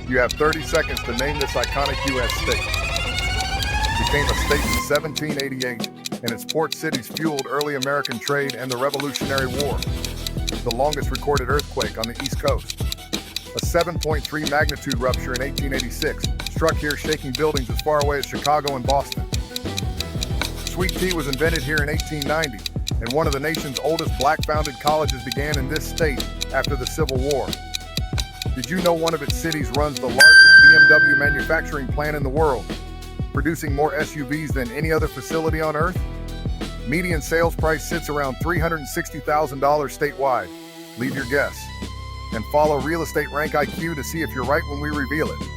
You have 30 seconds to name this iconic U.S. state. It became a state in 1788, and its port cities fueled early American trade and the Revolutionary War. The longest recorded earthquake on the East Coast. A 7.3 magnitude rupture in 1886 struck here, shaking buildings as far away as Chicago and Boston. Sweet tea was invented here in 1890, and one of the nation's oldest black-founded colleges began in this state after the Civil War. Did you know one of its cities runs the largest BMW manufacturing plant in the world, producing more SUVs than any other facility on Earth? Median sales price sits around $360,000 statewide. Leave your guess. And follow Real Estate Rank IQ to see if you're right when we reveal it.